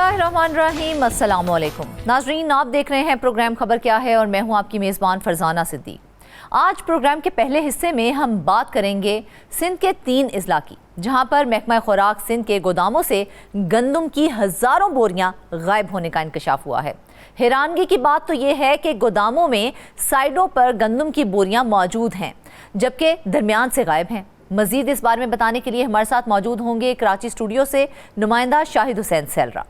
बिस्मिल्लाहिर्रहमानिर्रहीम, अस्सलाम वालेकुम। नाजरीन, आप देख रहे हैं प्रोग्राम खबर क्या है और मैं हूं आपकी मेज़बान फरजाना सिद्दीक। आज प्रोग्राम के पहले हिस्से में हम बात करेंगे सिंध के 3 अजला की, जहां पर महकमा खुराक सिंध के गोदामों से गंदम की हज़ारों बोरियां गायब होने का इंकशाफ हुआ है। हैरानगी की बात तो यह है कि गोदामों में साइडों पर गंदम की बोरियां मौजूद हैं, जबकि दरमियान से गायब हैं। मजीद इस बारे में बताने के लिए हमारे साथ मौजूद होंगे कराची स्टूडियो से नुमाइंदा शाहिद हुसैन सेलरा।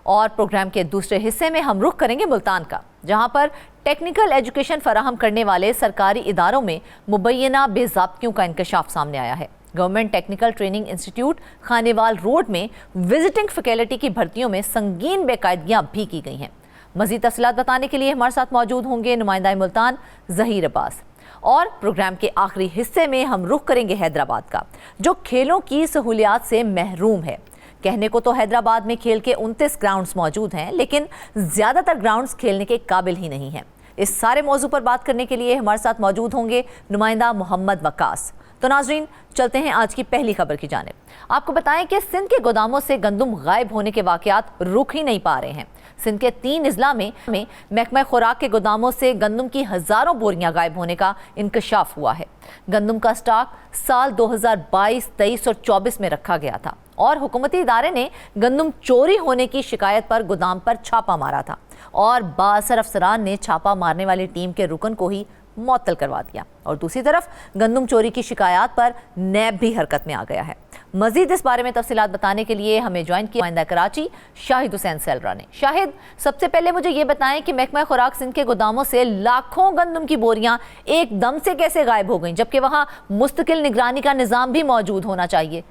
और प्रोग्राम के दूसरे हिस्से में हम रुख करेंगे मुल्तान का, जहां पर टेक्निकल एजुकेशन फराहम करने वाले सरकारी इदारों में मुबैना बेज़ाब्तियों का इंकशाफ सामने आया है। Government technical training institute Khanewal road में विजिटिंग फैकल्टी की भर्तियों में संगीन बेकायदगियां भी की गई हैं। मजीद तफसीलात बताने के लिए हमारे साथ मौजूद होंगे नुमाइंदा मुल्तान ज़हीर अब्बास। और प्रोग्राम के आखिरी हिस्से में हम रुख करेंगे हैदराबाद का, जो खेलों की सहूलियात से महरूम है। कहने को तो हैदराबाद में खेल के 29 ग्राउंड्स मौजूद हैं, लेकिन ज़्यादातर ग्राउंड्स खेलने के काबिल ही नहीं हैं। इस सारे मौजू पर बात करने के लिए हमारे साथ मौजूद होंगे नुमाइंदा मोहम्मद वक्कास। तो नाजरीन, चलते हैं आज की पहली खबर की जानिब। आपको बताएं कि सिंध के गोदामों से गंदम गायब होने के वाकयात रुक ही नहीं पा रहे हैं। सिंध के 3 अजला में महकमा खुराक के गोदामों से गंदम की हज़ारों बोरियां गायब होने का इंकशाफ हुआ है। गंदम का स्टॉक साल 2022, 23 और 24 में रखा गया था और हुकूमती इदारे ने गंदम चोरी होने की शिकायत पर गोदाम पर छापा मारा था और बाअसर अफसरान ने छापा मारने वाली टीम के रुकन को ही मुअत्तल करवा दिया। और दूसरी तरफ गंदम चोरी की शिकायत पर नैब भी हरकत में आ गया है। मजीद इस बारे में तफसीलात बताने के लिए हमें ज्वाइन किया नुमाइंदा कराची शाहिद हुसैन सेलरा ने। शाहिद, सबसे पहले मुझे ये बताएं कि महकमा खुराक सिंध के गोदामों से लाखों गंदम की बोरियां एकदम से कैसे गायब हो गईं, जबकि वहां मुस्तकिल निगरानी का निज़ाम भी मौजूद होना चाहिए।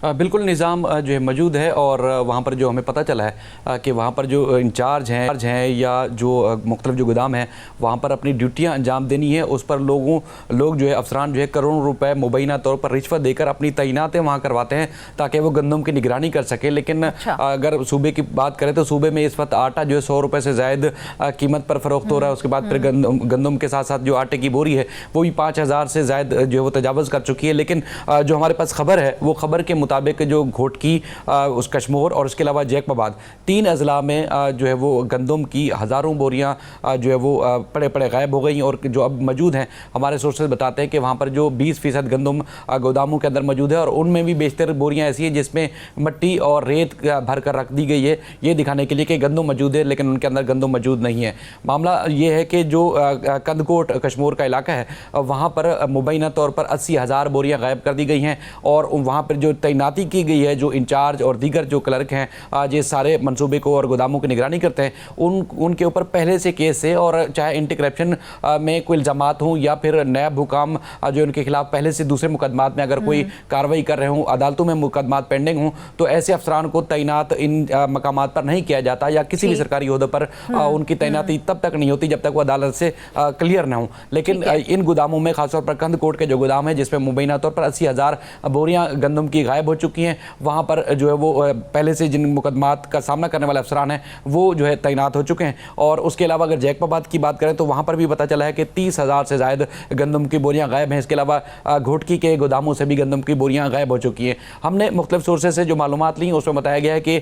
बिल्कुल निज़ाम जो है मौजूद है और वहाँ पर जो हमें पता चला है कि वहाँ पर जो इंचार्ज हैं या जो मुख्तलिफ जो गोदाम हैं वहाँ पर अपनी ड्यूटियाँ अंजाम देनी है, उस पर लोग जो है अफसरान जो है करोड़ों रुपए मुबैना तौर पर रिश्वत देकर अपनी तैनातें वहाँ करवाते हैं ताकि वो गंदम की निगरानी कर सके। लेकिन अगर सूबे की बात करें तो सूबे में इस वक्त आटा जो है 100 रुपये से ज़ायद कीमत पर फ़रोख्त हो रहा है। उसके बाद फिर गंदम के साथ साथ जो आटे की बोरी है वो भी 5000 से ज़ायद जो है वो तजावज़ कर चुकी है। लेकिन जो हमारे पास खबर है वो खबर के मुताबिक जो घोटकी, उस कश्मोर और उसके अलावा जैकबाबाद 3 अजला में जो है वो गंदम की हज़ारों बोरियां जो है वो पड़े गायब हो गई और जो अब मौजूद हैं, हमारे सोर्सेज बताते हैं कि वहाँ पर जो 20% गंदम गोदामों के अंदर मौजूद है और उनमें भी बेशतर बोरियां ऐसी हैं जिसमें मिट्टी और रेत भर कर रख दी गई है, ये दिखाने के लिए कि गंदम मौजूद है लेकिन उनके अंदर गंदम मौजूद नहीं है। मामला ये है कि जो कंदकोट कश्मोर का इलाका है वहाँ पर मुबैना तौर पर 80,000 बोरियां गायब कर दी गई हैं और वहाँ पर जो तैनाती की गई है, जो इंचार्ज और दीगर जो क्लर्क हैं आज ये सारे मंसूबे को और गोदामों की निगरानी करते हैं, उनके ऊपर पहले से केस है। और चाहे एंटी करप्शन में कोई इल्ज़ामात हों या फिर नैब हुकाम जो उनके खिलाफ पहले से दूसरे मुकदमात में अगर कोई कार्रवाई कर रहे हों, अदालतों में मुकदमात पेंडिंग हों, तो ऐसे अफसरान को तैनात इन मकामात पर नहीं किया जाता या किसी भी सरकारी ओहदे पर उनकी तैनाती तब तक नहीं होती जब तक वो अदालत से क्लियर ना हो। लेकिन इन गोदामों में खासतौर पर कंदकोट के जो गोदाम है जिसमें मुबैना तौर पर 80,000 बोरियां गंदम की गायब हो चुकी हैं, वहाँ पर जो है वो पहले से जिन मुकदमात का सामना करने वाले अफसरान हैं वो जो है तैनात हो चुके हैं। और उसके अलावा अगर जैकबाबाद की बात करें तो वहाँ पर भी पता चला है कि 30,000 से ज़ायद गंदम की बोरियां गायब हैं। इसके अलावा घोटकी के गोदामों से भी गंदम की बोरियां गायब हो चुकी हैं। हमने मुख्तलिफ सोर्सेज से जो मालूमात ली उसमें बताया गया है कि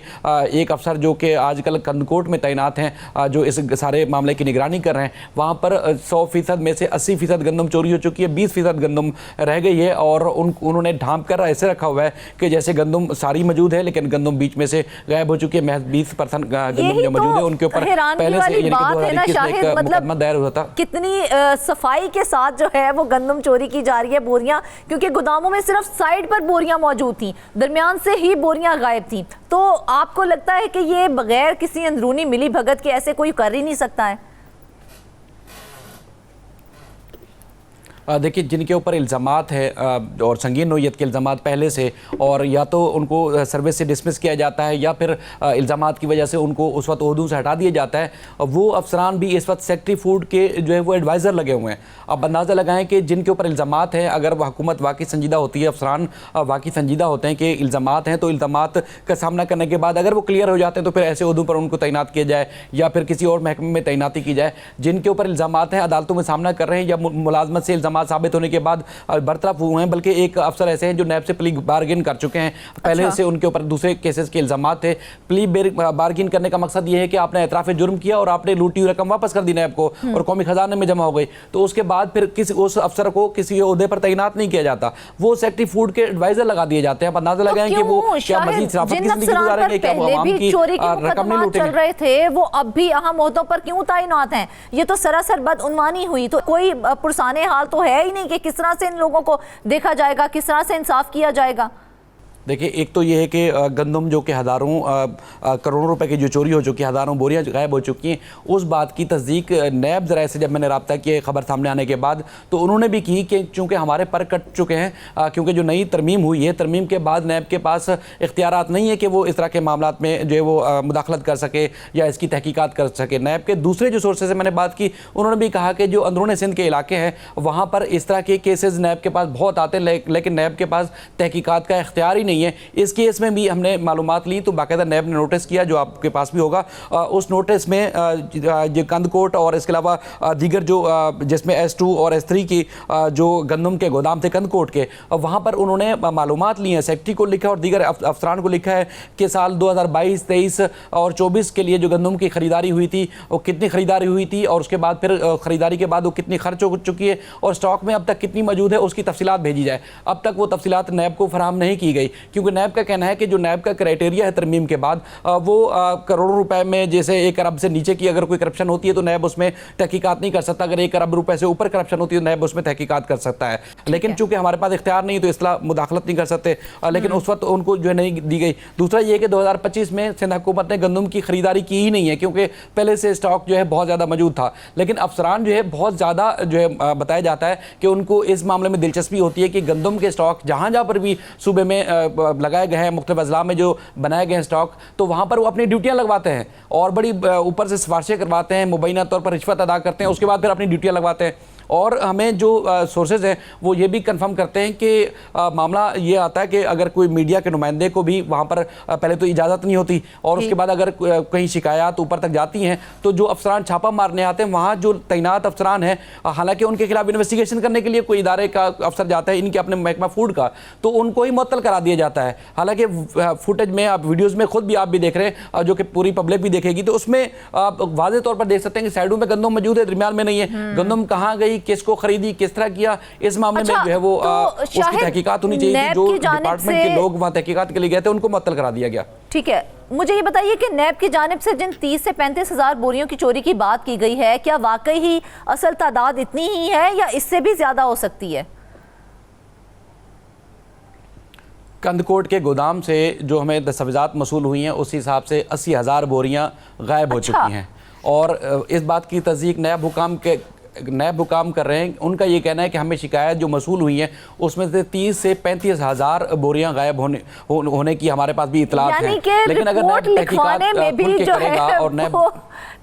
एक अफसर जो कि आजकल कंदकोट में तैनात हैं, जो इस सारे मामले की निगरानी कर रहे हैं, वहाँ पर 100% में से 80% गंदम चोरी हो चुकी है, 20% गंदम रह गई है और उन्होंने ढांप कर ऐसे रखा हुआ है कि जैसे गंदम सारी मौजूद है लेकिन गंदम बीच में से गायब हो चुकी है। महज 20% गंदम जो मौजूद है उनके ऊपर पहले से मुकदमा दायर हुआ था। कितनी सफाई के साथ जो है वो गंदम चोरी की जा रही है बोरियां, क्योंकि गोदामों में सिर्फ साइड पर बोरियां मौजूद थी, दरमियान से ही बोरियां गायब थी। तो आपको लगता है कि ये बगैर किसी अंदरूनी मिली भगत के ऐसे कोई कर ही नहीं सकता है? देखिए, जिनके ऊपर इल्ज़ामात है और संगीन नोयत के इल्ज़ामात पहले से, और या तो उनको सर्विस से डिसमिस किया जाता है या फिर इल्ज़ामात की वजह से उनको उस वक्त ओहदों से हटा दिया जाता है, वो अफसरान भी इस वक्त सेक्रेटरी फूड के जो है वो एडवाइज़र लगे हुए हैं। अब अंदाज़ा लगाएं कि जिनके ऊपर इल्ज़ामात हैं, अगर वह हुकूमत वाकई संजीदा होती है, अफसरान वाकई संजीदा होते हैं कि इल्ज़ामात हैं, तो इल्ज़ामात का सामना करने के बाद अगर वो क्लियर हो जाते हैं तो फिर ऐसे ओहदों पर उनको तैनात किया जाए या फिर किसी और महकमे में तैनाती की जाए। जिनके ऊपर इल्ज़ामात हैं, अदालतों में सामना कर रहे हैं या मुलाजमत से इल्ज़ामात इल्जामात साबित होने के बाद बरतरफ हुए हैं, बल्कि एक अफसर ऐसे हैं जो नैब से प्ली बार्गेन कर चुके हैं। पहले से उनके ऊपर दूसरे केसेस के इल्जामात थे। प्ली बार्गेन करने का मकसद ये है कि आपने एतराफ़ जुर्म किया और आपने लूटी हुई रकम वापस कर दी नैब को और कौमी खजाने में जमा हो गई, तो उसके बाद फिर किसी उस अफसर को किसी ओहदे पर तैनात नहीं किया जाता, वो सेक्रेटरी फूड के एडवाइजर लगा दिए जाते हैं। आप अंदाजा लगाएं कि वो क्या मजीद शराफत की जिंदगी गुजारेंगे, क्या वो आवाम की रकम नहीं लूटेंगे। चल रहे थे वो अब भी अहम ओहदों पर क्यों तैनात हैं? ये तो सरासर बदउनवानी हुई। तो कोई पुरसाने हाल तो है ही नहीं कि किस तरह से इन लोगों को देखा जाएगा, किस तरह से इंसाफ किया जाएगा। देखिए, एक तो ये है कि गंदम जो कि हज़ारों करोड़ों रुपए की जो चोरी हो चुकी है, हज़ारों बोरियां गायब हो चुकी हैं, उस बात की तस्दीक नैब ज़राए से जब मैंने रब्ता किया खबर सामने आने के बाद, तो उन्होंने भी की कि चूँकि हमारे पर कट चुके हैं, क्योंकि जो नई तरमीम हुई है, तरमीम के बाद नैब के पास इख्तियारात नहीं है कि वो इस तरह के मामलात में जो है वो मुदाखलत कर सके या इसकी तहकीकात कर सके। नैब के दूसरे जो सोर्सेज से मैंने बात की, उन्होंने भी कहा कि जो अंदरूनी सिंध के इलाके हैं वहाँ पर इस तरह के केसेज नैब के पास बहुत आते हैं, लेकिन नैब के पास तहकीकात का इख्तियार ही नहीं है। इस केस में भी हमने मालूमात ली तो बाकायदा नैब ने नोटिस किया, जो आपके पास भी होगा, उस नोटिस में जो कंदकोट और इसके अलावा दीगर जो जिसमें S2 और S3 की जो गंदम के गोदाम थे कंदकोट के, वहाँ पर उन्होंने मालूमात ली हैं। सेक्रेटरी को लिखा और दीगर अफसरान को लिखा है कि साल 2022, 23 और 24 के लिए जो गंदम की खरीदारी हुई थी वो कितनी खरीदारी हुई थी और उसके बाद फिर खरीदारी के बाद वो कितनी खर्च हो चुकी है और स्टॉक में अब तक कितनी मौजूद है, उसकी तफसीलात भेजी जाए। अब तक वो तफसीलात नैब को फराहम नहीं की गई, क्योंकि नैब का कहना है कि जो नैब का क्राइटेरिया है तरमीम के बाद, वो करोड़ों रुपए में जैसे 1 अरब से नीचे की अगर कोई करप्शन होती है तो नैब उसमें तहकीकात नहीं कर सकता, अगर 1 अरब रुपए से ऊपर करप्शन होती है तो नैब उसमें तहकीकात कर सकता है। लेकिन चूंकि हमारे पास इख्तियार नहीं तो इसला मुदाखलत नहीं कर सकते, लेकिन उस वक्त उनको जो है नहीं दी गई। दूसरा ये कि 2025 में सिंध हुकूमत ने गंदम की खरीदारी की ही नहीं है, क्योंकि पहले से स्टॉक जो है बहुत ज़्यादा मौजूद था। लेकिन अफसरान जो है बहुत ज़्यादा जो है बताया जाता है कि उनको इस मामले में दिलचस्पी होती है कि गंदम के स्टॉक जहाँ जहाँ पर भी सूबे में लगाए गए हैं, मुख्तलिफ अजला में जो बनाए गए हैं स्टॉक, तो वहाँ पर वो अपनी ड्यूटियाँ लगवाते हैं और बड़ी ऊपर से सिफारिशें करवाते हैं, मुबैना तौर पर रिश्वत अदा करते हैं, उसके बाद फिर अपनी ड्यूटियाँ लगवाते हैं। और हमें जो सोर्सेज हैं वो ये भी कंफर्म करते हैं कि मामला ये आता है कि अगर कोई मीडिया के नुमाइंदे को भी वहाँ पर पहले तो इजाज़त नहीं होती और उसके बाद अगर कहीं शिकायत ऊपर तक जाती हैं तो जो अफसरान छापा मारने आते हैं, वहाँ जो तैनात अफसरान हैं, हालांकि उनके खिलाफ इन्वेस्टिगेशन करने के लिए कोई इदारे का अफसर जाता है, इनके अपने महकमा फूड का, तो उनको ही मुअत्तल करा दिया जाता है। हालांकि फुटेज में आप वीडियोज़ में खुद भी आप भी देख रहे हैं, जो कि पूरी पब्लिक भी देखेगी, तो उसमें आप वाज़े तौर पर देख सकते हैं कि साइडों में गंदम मौजूद है, दरमियान में नहीं है। गंदम कहाँ गई, किसको खरीदी, किस तरह किया, इस मामले में जो है वो उसकी तहकीकात होनी चाहिए। जो डिपार्टमेंट के लोग वहाँ तहकीकात के लिए गए थे उनको मुअत्तल करा दिया गया। ठीक है, मुझे ये बताइए कि नैब की जानिब से जिन 30 से 35 हज़ार बोरियों की चोरी की बात की गई है, क्या वाकई ही असल तादाद इतनी ही है या इससे भी ज्यादा हो सकती है? कंदकोट के गोदाम से जो हमें दस्तावेज़ात मसूल हुई हैं उस हिसाब से 80,000 बोरियां गायब हो चुकी हैं और इस बात की तस्दीक नैब हुकाम कर रहे हैं। उनका ये कहना है कि हमें शिकायत जो मसूल हुई है उसमें से 30 से 35,000 बोरियां गायब होने की हमारे पास भी इतलात है। लेकिन अगर नैब तहकीकात खुल के करेगा और नैब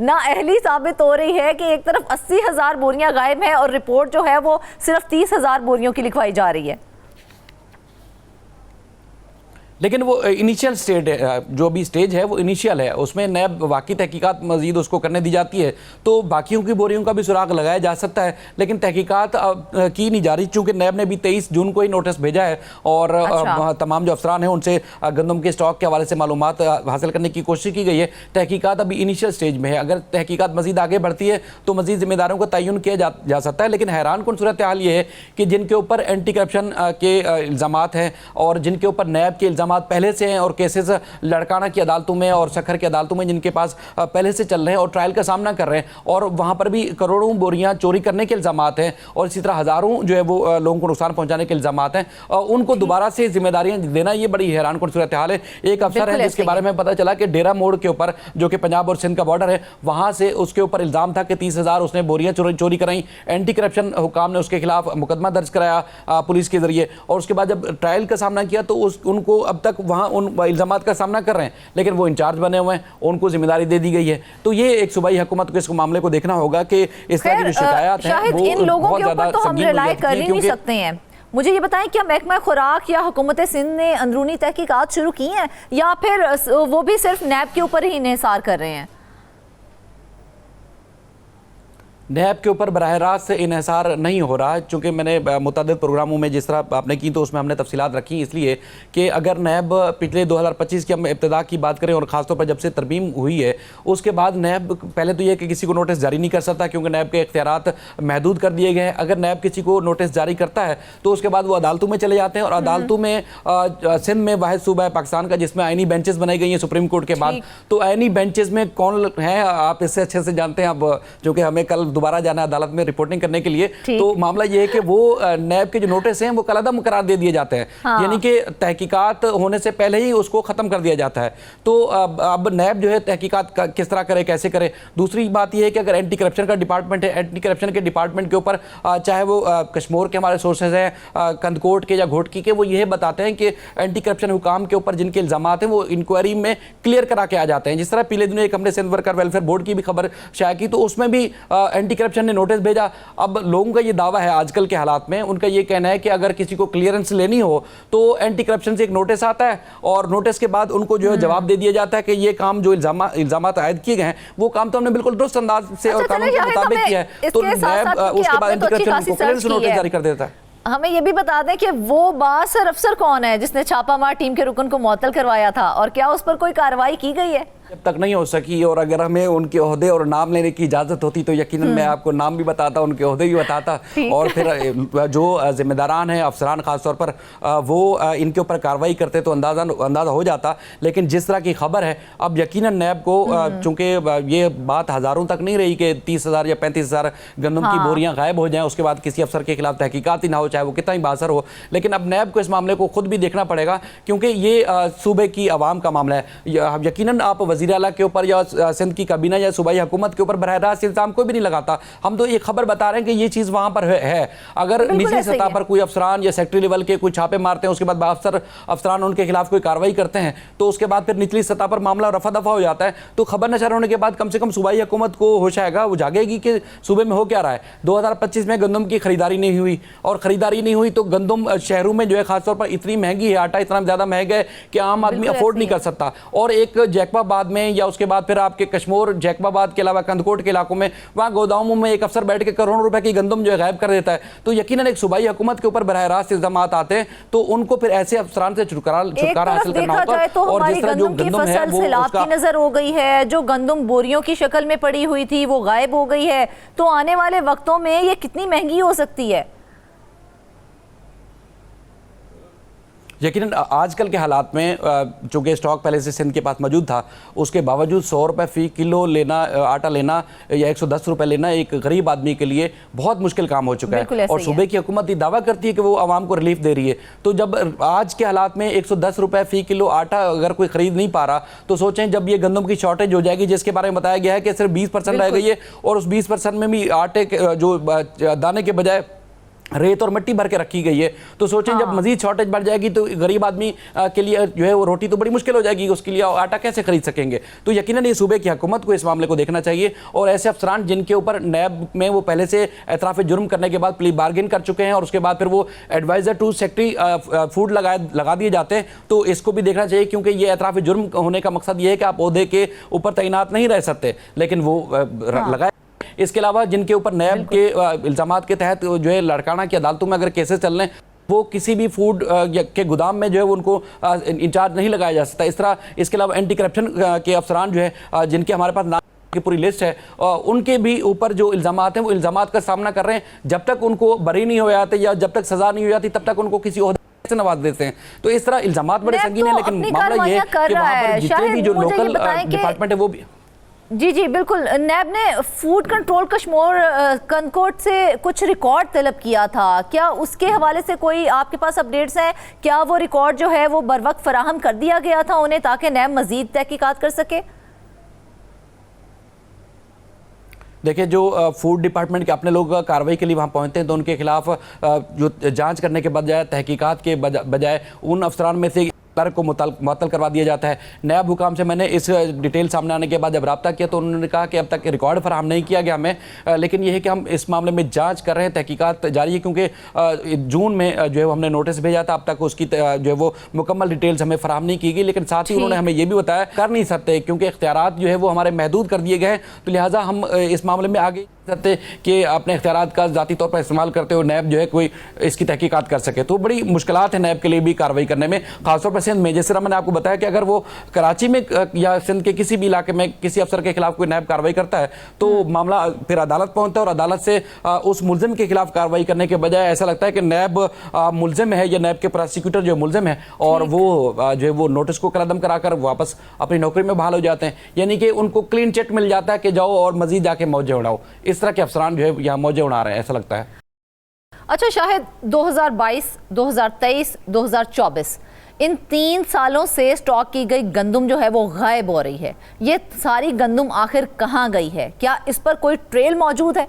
ना अहली साबित हो रही है कि एक तरफ 80,000 बोरियां गायब हैं और रिपोर्ट जो है वो सिर्फ 30,000 बोरियों की लिखवाई जा रही है। लेकिन वो इनिशियल स्टेज है, जो भी स्टेज है वो इनिशियल है, उसमें नैब वाकई तहकीकात मजीद उसको करने दी जाती है तो बाकियों की बोरियों का भी सुराग लगाया जा सकता है, लेकिन तहकीकात की नहीं जा रही, चूँकि नैब ने भी 23 जून को ही नोटिस भेजा है और तमाम जो अफसरान हैं उनसे गंदम के स्टॉक के हवाले से मालूमात हासिल करने की कोशिश की गई है। तहकीकात अभी इनिशियल स्टेज में है, अगर तहकीकात मजीद आगे बढ़ती है तो मजीद जिम्मेदारों को तयन किया जा सकता है। लेकिन हैरान कुन सूरत हाल ये है कि जिनके ऊपर एंटी करप्शन के इल्ज़ामात हैं और जिनके ऊपर नैब के इल्ज़ाम पहले से हैं और केसेस लड़काना की अदालतों में और सखर की अदालतों में जिनके पास पहले से चल रहे हैं और ट्रायल का सामना कर रहे हैं और वहाँ पर भी करोड़ों बोरियां चोरी करने के इल्ज़ामात हैं और इसी तरह हज़ारों जो है वो लोगों को नुकसान पहुँचाने के इल्ज़ामात हैं, उनको दोबारा से जिम्मेदारियाँ देना ये बड़ी हैरान कुन सूरत हाल है। एक अफसर है जिसके बारे में पता चला कि डेरा मोड़ के ऊपर जो कि पंजाब और सिंध का बॉर्डर है, वहाँ से उसके ऊपर इल्ज़ाम था कि 30,000 उसने बोरियाँ चोरी कराई। एंटी करप्शन हुकाम ने उसके खिलाफ मुकदमा दर्ज कराया पुलिस के जरिए और उसके बाद जब ट्रायल का सामना किया तो उनको अब तक वहाँ उन इल्ज़ामात का सामना कर रहे हैं, लेकिन वो इंचार्ज बने हुए हैं, उनको जिम्मेदारी दे दी गई है। तो ये एक सूबाई हुकूमत को इस मामले को देखना होगा कि इस तरह की जो शिकायत है वो इन लोगों बहुत के ऊपर तो हम रिलाई कर ही नहीं सकते हैं। मुझे ये बताएं, क्या महकमा खुराक या हुकूमत सिंध ने अंदरूनी तहकीकात शुरू की हैं या फिर वो भी सिर्फ नैब के ऊपर ही इन्हिसार कर रहे हैं? नैब के ऊपर बराह रास्त इन्हिसार नहीं हो रहा है, चूँकि मैंने मुतअद्दिद प्रोग्रामों में जिस तरह आपने की तो उसमें हमने तफसीलात रखी, इसलिए कि अगर नैब पिछले 2025 की हम इब्तिदा की बात करें और ख़ासतौर पर जब से तरमीम हुई है उसके बाद नैब पहले तो ये कि किसी को नोटिस जारी नहीं कर सकता क्योंकि नैब के इख्तियारात महदूद कर दिए गए हैं। अगर नैब किसी को नोटिस जारी करता है तो उसके बाद वो अदालतों में चले जाते हैं और अदालतों में सिंध में वाहिद सूबा है पाकिस्तान का जिसमें आइनी बेंचेस बनाई गई हैं सुप्रीम कोर्ट के बाद। तो आइनी बेंचेस में कौन है आप इससे अच्छे से जानते हैं, अब चूँकि हमें कल दोबारा जाना है अदालत में रिपोर्टिंग करने के लिए, तो मामला यह है कि वो नैब के जो नोटिस हैं वो कलअदम करार दे दिए जाते हैं। हाँ। यानी कि तहकीकात होने से पहले ही उसको खत्म कर दिया जाता है। तो अब नैब जो है तहकीकात किस तरह करे, कैसे करे। दूसरी बात यह है कि अगर एंटी करप्शन का डिपार्टमेंट है, एंटी करप्शन के डिपार्टमेंट के ऊपर चाहे वो कश्मीर के हमारे सोर्सेज हैं कंदकोट के या घोटकी के, वो यह बताते हैं कि एंटी करप्शन हुकाम के ऊपर जिनके इल्जामात हैं वो इंक्वायरी में क्लियर करा के आ जाते हैं। जिस तरह पिछले दिनों एक हमने सिंध वर्कर वेलफेयर बोर्ड की भी खबर शाया की तो उसमें भी एंटी करप्शन ने नोटिस भेजा। अब लोगों का ये दावा है आजकल के हालात में, उनका ये कहना है कि अगर किसी को क्लियरेंस लेनी हो तो एंटी करप्शन से एक नोटिस आता है और नोटिस के बाद उनको जो है जवाब दे दिया जाता है कि ये काम जो इल्जामात आयद किए गए हैं वो काम तो हमने बिल्कुल दुरुस्त अंदाज से और कानून के मुताबिक किया है। तो नैब उसके बाद एंटी करप्शन को क्लियरेंस नोटिस जारी कर देता है। हमें ये भी बता दें कि वो बासर अफसर कौन है जिसने छापामार टीम के रुकन को मुअत्तल करवाया था और क्या उस पर कोई कार्रवाई की गई है? जब तक नहीं हो सकी और अगर हमें उनके ओहदे और नाम लेने की इजाज़त होती तो यकीनन मैं आपको नाम भी बताता, उनके ओहदे भी बताता और फिर जो जिम्मेदारान हैं अफसरान ख़ासतौर पर वो इनके ऊपर कार्रवाई करते तो अंदाज़ा हो जाता। लेकिन जिस तरह की खबर है अब यकीनन नैब को, चूँकि ये बात हज़ारों तक नहीं रही कि 30,000 या 35,000 गंदम की बोरियाँ गायब हो जाएँ उसके बाद किसी अफसर के खिलाफ तहकीकात ही ना हो, चाहे वो कितना ही बासर हो। लेकिन अब नैब को इस मामले को खुद भी देखना पड़ेगा क्योंकि ये सूबे की आवाम का मामला है। यकीनन आप वज़ीर आला के ऊपर या सिंध की काबीना या सूबाई हुकूमत के ऊपर बराह रास्त इल्जाम कोई भी नहीं लगाता। हम तो ये खबर बता रहे हैं कि ये चीज़ वहाँ पर है। अगर निचली सतह पर कोई अफसरान या सेक्रेटरी लेवल के कोई छापे मारते हैं उसके बाद अफसरान उनके खिलाफ कोई कार्रवाई करते हैं तो उसके बाद फिर निचली सतह पर मामला रफा दफा हो जाता है। तो खबर नशर होने के बाद कम से कम सूबाई हुकूमत को होश आएगा, वो जागेगी कि सूबे में हो क्या रहा है। 2025 में गंदम की खरीदारी नहीं हुई और ख़रीदारी नहीं हुई तो गंदम शहरों में जो है खासतौर पर इतनी महंगी है, आटा इतना ज़्यादा महंगा है कि आम आदमी अफोर्ड नहीं कर सकता। और एक जैकबाबाद में या उसके बाद फिर आपके कश्मीर जैकबाबाद के अलावा कंदकोट के इलाकों में वहाँ गोदामों में एक अफसर बैठ के करोड़ों रुपए की गंदम जो है गायब कर देता है। तो यकीनन एक सूबाई हुकूमत के ऊपर बराह रास्त इल्जामात आते हैं तो उनको फिर ऐसे अफसरान से छुटकारा हासिल करना होता है। तो और जिस तरह जो गंदम है वो उसका नजर हो गई है, जो गंदम बोरियों की शक्ल में पड़ी हुई थी वो गायब हो गई है, तो आने वाले वक्तों में ये कितनी महंगी हो सकती है? यकीनन आजकल के हालात में चूँकि स्टॉक पहले से सिंध के पास मौजूद था उसके बावजूद 100 रुपये फ़ी किलो लेना आटा लेना या 110 रुपये लेना एक गरीब आदमी के लिए बहुत मुश्किल काम हो चुका है। और सूबे की हुकूमत ये दावा करती है कि वो आवाम को रिलीफ दे रही है। तो जब आज के हालात में 110 रुपये फ़ी किलो आटा अगर कोई ख़रीद नहीं पा रहा तो सोचें जब ये गंदम की शॉर्टेज हो जाएगी जिसके बारे में बताया गया है कि सिर्फ 20% रह गई है और उस 20% में भी आटे जो दाने के बजाय रेत और मिट्टी भर के रखी गई है। तो सोचें जब मजीद शॉर्टेज बढ़ जाएगी तो गरीब आदमी के लिए जो है वो रोटी तो बड़ी मुश्किल हो जाएगी, उसके लिए आटा कैसे खरीद सकेंगे। तो यकीनन ये सूबे की हुकूमत को इस मामले को देखना चाहिए और ऐसे अफसरान जिनके ऊपर नैब में वो पहले से एतराफ़ जुर्म करने के बाद प्ली बार्गेन कर चुके हैं और उसके बाद फिर वो एडवाइज़र टू सेक्रेटरी फूड लगा दिए जाते हैं, तो इसको भी देखना चाहिए क्योंकि ये एतराफ़ जुर्म होने का मकसद ये है कि आप ओहदे के ऊपर तैनात नहीं रह सकते लेकिन वो लगाए। इसके अलावा जिनके ऊपर नैब के इल्जामात के तहत जो है लड़काना की अदालतों में अगर केसेस चल रहे हैं वो किसी भी फूड के गोदाम में जो है उनको इंचार्ज नहीं लगाया जा सकता। इस तरह इसके अलावा एंटी करप्शन के अफसरान जो है जिनके हमारे पास नाम की पूरी लिस्ट है उनके भी ऊपर जो इल्जामात हैं वो इल्जामात का सामना कर रहे हैं। जब तक उनको बरी नहीं हो जाते या जब तक सज़ा नहीं हो जाती तब तक उनको किसी ओहदे से नवाज देते हैं। तो इस तरह इल्जामात बड़े संगीन हैं लेकिन मामला ये है कि वहाँ पर जितने भी जो लोकल डिपार्टमेंट है वो भी जी बिल्कुल। नैब ने फूड कंट्रोल कश्मीर कंदकोट से कुछ रिकॉर्ड तलब किया था, क्या उसके हवाले से कोई आपके पास अपडेट्स हैं? क्या वो रिकॉर्ड जो है वो बर वक्त फराहम कर दिया गया था उन्हें ताकि नैब मजीद तहकीकात कर सके? देखिए जो फूड डिपार्टमेंट के अपने लोग कार्रवाई के लिए वहाँ पहुँचते हैं तो उनके खिलाफ जो जांच करने के बजाय तहकीकात के बजाय उन अफसरान में से को मुअत्तल करवा दिया जाता है। नैब हुकाम से मैंने इस डिटेल सामने आने के बाद जब रब्ता किया तो उन्होंने कहा कि अब तक रिकॉर्ड फराहम नहीं किया गया हमें, लेकिन यह है कि हम इस मामले में जांच कर रहे हैं, तहकीकात जारी है क्योंकि जून में जो है हमने नोटिस भेजा था, अब तक उसकी जो है वो मुकम्मल डिटेल्स हमें फराहम नहीं की गई। लेकिन साथ ही उन्होंने हमें ये भी बताया कर नहीं सकते क्योंकि इख्तियारात जो है वो हमारे महदूद कर दिए गए हैं, तो लिहाजा हम इस मामले में आगे सकते कि अपने इख्तियारात का ज़ाती तौर पर इस्तेमाल करते हुए नैब जो है कोई इसकी तहकीकात कर सके। तो बड़ी मुश्किलात है नैब के लिए भी कार्रवाई करने में, खासतौर पर सिंध में। जिस तरह मैंने आपको बताया कि अगर वो कराची में या सिंध के किसी भी इलाके में किसी अफसर के खिलाफ कोई नैब कार्रवाई करता है तो मामला फिर अदालत पहुंचता है और अदालत से उस मुलजिम के खिलाफ कार्रवाई करने के बजाय ऐसा लगता है कि नैब मुलजिम है या नैब के प्रोसिक्यूटर जो मुलजिम है और वो जो है वो नोटिस को कलअदम कराकर वापस अपनी नौकरी में बहाल हो जाते हैं, यानी कि उनको क्लीन चिट मिल जाता है कि जाओ और मजीद जाके मौजे उड़ाओ। इस तरह के अफसरान जो है यहाँ मौजे उड़ा रहे हैं, ऐसा लगता है। अच्छा शाहिद, 2022, 2023, 2024 इन 3 सालों से स्टॉक की गई गंदम जो है वो गायब हो रही है। ये सारी गंदम आखिर कहाँ गई है? क्या इस पर कोई ट्रेल मौजूद है?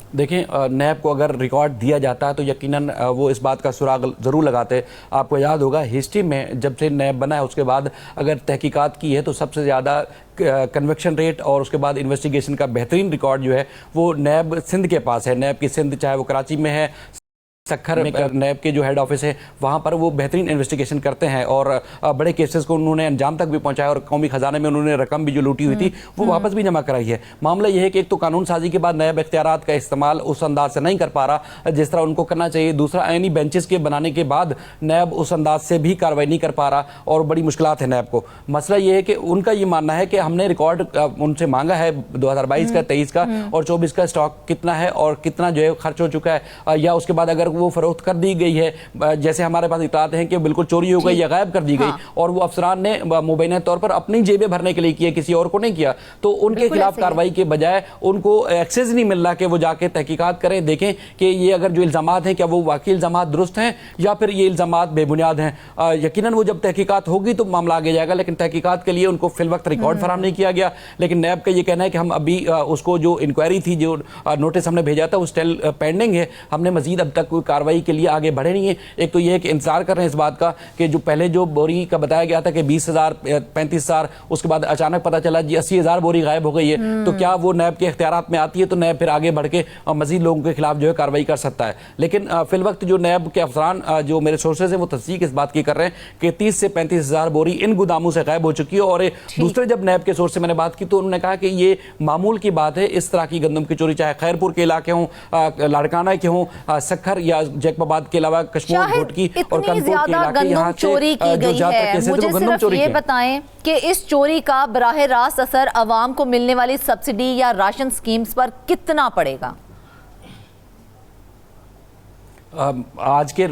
देखें, नैब को अगर रिकॉर्ड दिया जाता है तो यकीनन वो इस बात का सुराग ज़रूर लगाते। आपको याद होगा हिस्ट्री में जब से नैब बना है उसके बाद अगर तहकीकात की है तो सबसे ज़्यादा कन्विक्शन रेट और उसके बाद इन्वेस्टिगेशन का बेहतरीन रिकॉर्ड जो है वो नैब सिंध के पास है। नैब की सिंध चाहे वो कराची में है, सक्खर में नैब के जो हेड ऑफिस है वहाँ पर वो बेहतरीन इन्वेस्टिगेशन करते हैं और बड़े केसेस को उन्होंने अंजाम तक भी पहुँचाया और कौमी खजाने में उन्होंने रकम भी जो लूटी हुई थी वो वापस भी जमा कराई है। मामला ये है कि एक तो कानून साजी के बाद नैब इख्तियारात का इस्तेमाल उस अंदाज से नहीं कर पा रहा जिस तरह उनको करना चाहिए। दूसरा, आईनी बेंचेस के बनाने के बाद नैब उस अंदाज से भी कार्रवाई नहीं कर पा रहा और बड़ी मुश्किलात है नैब को। मसला ये है कि उनका ये मानना है कि हमने रिकॉर्ड उनसे मांगा है 2022 का, 23 का और 24 का स्टॉक कितना है और कितना जो है खर्च हो चुका है, या उसके बाद अगर वो फरोख्त कर दी गई है, जैसे हमारे पास इतलात हैं कि बिल्कुल चोरी हो गई या गायब कर दी गई और वो अफसरान ने मुबैना तौर पर अपनी जेबें भरने के लिए किया, किसी और को नहीं किया, तो उनके खिलाफ कार्रवाई के बजाय उनको एक्सेस नहीं मिल रहा कि वो जाके तहकीकात करें, देखें कि ये अगर जो इल्जामात हैं क्या वो वाकई इल्जामात दुरुस्त हैं या फिर ये इल्जामात बेबुनियाद हैं। यकीनन वो जब तहकीकात होगी तो मामला आगे जाएगा, लेकिन तहकीकात के लिए उनको फिल वक्त रिकॉर्ड फराहम नहीं किया गया। लेकिन नैब का ये कहना है कि हम अभी उसको जो इंक्वायरी थी, जो नोटिस हमने भेजा था वो स्टिल पेंडिंग है, हमने मजीद अब तक कोई कार्रवाई के लिए आगे बढ़े नहीं है। एक तो ये है कि इंतजार कर रहे हैं इस बात का कि जो पहले जो बोरी का बताया गया था कि 20,000 35,000, उसके बाद अचानक पता चला जी 80,000 बोरी गायब हो गई है, तो क्या वो नैब के इख्तियारात में आती है तो नैब फिर आगे बढ़ के मजीद लोगों के खिलाफ जो है कार्रवाई कर सकता है। लेकिन फिल वक्त जो नैब के अफसरान जो मेरे सोर्सेज हैं वो तस्दीक इस बात की कर रहे हैं कि 30 से 35,000 बोरी इन गोदामों से गायब हो चुकी है। और दूसरे जब नैब के सोर्स से मैंने बात की तो उन्होंने कहा कि ये मामूल की बात है, इस तरह की गंदम की चोरी चाहे खैरपुर के इलाके हों, लाड़काना के हों, सक्खर या जैकबाबाद के अलावा कश्मीर की और ज्यादा गंदम चोरी की गई है। मुझे सिर्फ ये बताएं कि इस चोरी का बराह रास्त असर अवाम को मिलने वाली सब्सिडी या राशन स्कीम्स पर कितना पड़ेगा? आज के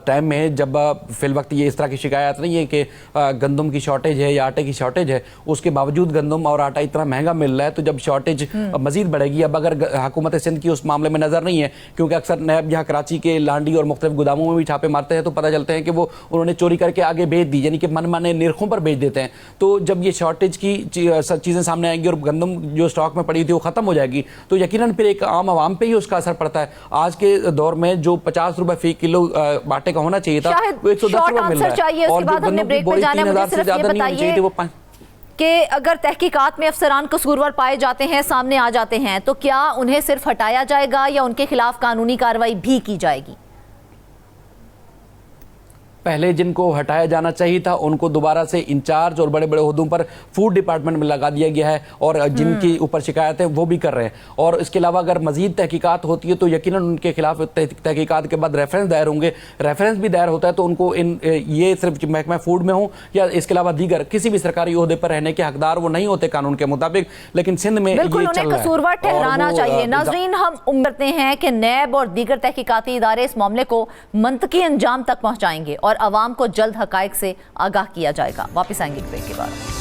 टाइम में जब फिल वक्त ये इस तरह की शिकायत नहीं है कि गंदम की शॉर्टेज है या आटे की शॉर्टेज है, उसके बावजूद गंदम और आटा इतना महंगा मिल रहा है, तो जब शॉर्टेज मजीद बढ़ेगी, अब अगर हुकूमत सिंध की उस मामले में नज़र नहीं है, क्योंकि अक्सर नैब यहाँ कराची के लांडी और मुख्तलिफ गोदामों में भी छापे मारते हैं तो पता चलते हैं कि वो उन्होंने चोरी करके आगे बेच दी, यानी कि मनमाने निर्खों पर बेच देते हैं। तो जब ये शॉर्टेज की चीज़ें सामने आएंगी और गंदम जो स्टॉक में पड़ी थी वो ख़त्म हो जाएगी तो यकीनन फिर एक आम आवाम पे ही उसका असर पड़ता है। आज के दौर में जो 50 रुपए फी किलो आटे का होना चाहिए था वो 110 रुपए मिल रहा है और जो गन्नों की बोरी 3,000 से ज्यादा नहीं होनी चाहिए थी वो 5 कि अगर तहकीकात में अफसरान कसूरवार पाए जाते हैं, सामने आ जाते हैं, तो क्या उन्हें सिर्फ हटाया जाएगा या उनके खिलाफ कानूनी कार्रवाई भी की जाएगी? पहले जिनको हटाया जाना चाहिए था उनको दोबारा से इंचार्ज और बड़े बड़े ओहदों पर फूड डिपार्टमेंट में लगा दिया गया है और जिनकी ऊपर शिकायत है वो भी कर रहे हैं। और इसके अलावा अगर मजीद तहकीकात होती है तो यकीनन उनके खिलाफ तहकीकात के बाद रेफरेंस दायर होंगे। रेफरेंस भी दायर होता है तो उनको ये सिर्फ महकमा फूड में हो या इसके अलावा दीगर किसी भी सरकारी ओहदे पर रहने के हकदार वो नहीं होते कानून के मुताबिक, लेकिन सिंध में बिल्कुल उन्हें कसूरवार ठहराना चाहिए। नाजरीन, हम उम्मीद करते हैं कि नैब और दीगर तहकीकाती इदारे इस मामले को मंतकी अंजाम तक पहुंचाएंगे और अवाम को जल्द हकायक से आगाह किया जाएगा। वापस आएंगे ब्रेक के बाद।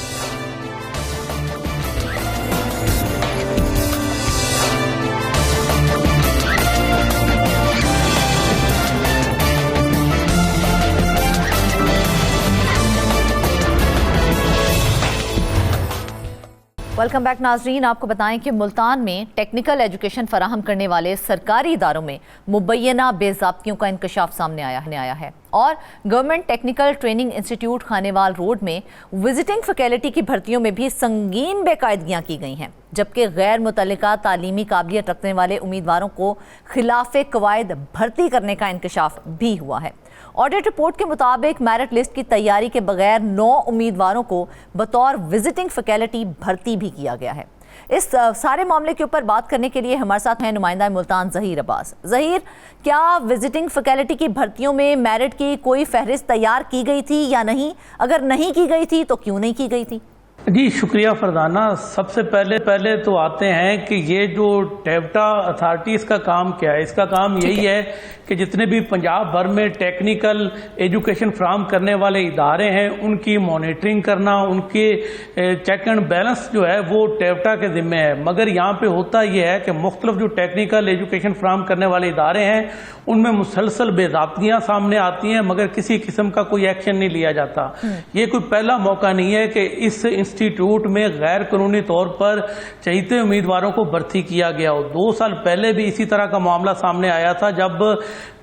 वेलकम बैक नाजरीन, आपको बताएं कि मुल्तान में टेक्निकल एजुकेशन फराहम करने वाले सरकारी इदारों में मुबैना बेज़ाब्तियों का इंकशाफ सामने आया है और government technical training institute Khanewal road में विजिटिंग फैकल्टी की भर्तियों में भी संगीन बेकायदगियाँ की गई हैं, जबकि गैर मुतल्लिका तालीमी काबिलियत रखने वाले उम्मीदवारों को खिलाफ कवायद भर्ती करने का इंकशाफ भी हुआ है। ऑडिट रिपोर्ट के मुताबिक मेरिट लिस्ट की तैयारी के बगैर 9 उम्मीदवारों को बतौर विजिटिंग फैकल्टी भर्ती भी किया गया है। इस सारे मामले के ऊपर बात करने के लिए हमारे साथ हैं नुमाइंदा मुल्तान ज़हीर अब्बास। ज़हीर, क्या विजिटिंग फैकल्टी की भर्तियों में मेरिट की कोई फहरिस्त तैयार की गई थी या नहीं? अगर नहीं की गई थी तो क्यों नहीं की गई थी? जी शुक्रिया फरजाना। सबसे पहले तो आते हैं कि ये जो टेवटा अथॉरिटीज़ का काम क्या है। इसका काम यही है कि जितने भी पंजाब भर में टेक्निकल एजुकेशन फ्राहम करने वाले इदारे हैं उनकी मॉनिटरिंग करना, उनके चेक एंड बैलेंस जो है वो टेवटा के ज़िम्मे है। मगर यहाँ पे होता ये है कि मुख्तलिफ जो टेक्निकल एजुकेशन फ्राहम करने वाले इदारे हैं उनमें मुसलसल बेज़ाब्तियाँ सामने आती हैं, मगर किसी किस्म का कोई एक्शन नहीं लिया जाता। ये कोई पहला मौका नहीं है कि इस इंस्टीट्यूट में गैर कानूनी तौर पर चहीते उम्मीदवारों को भर्ती किया गया हो। 2 साल पहले भी इसी तरह का मामला सामने आया था जब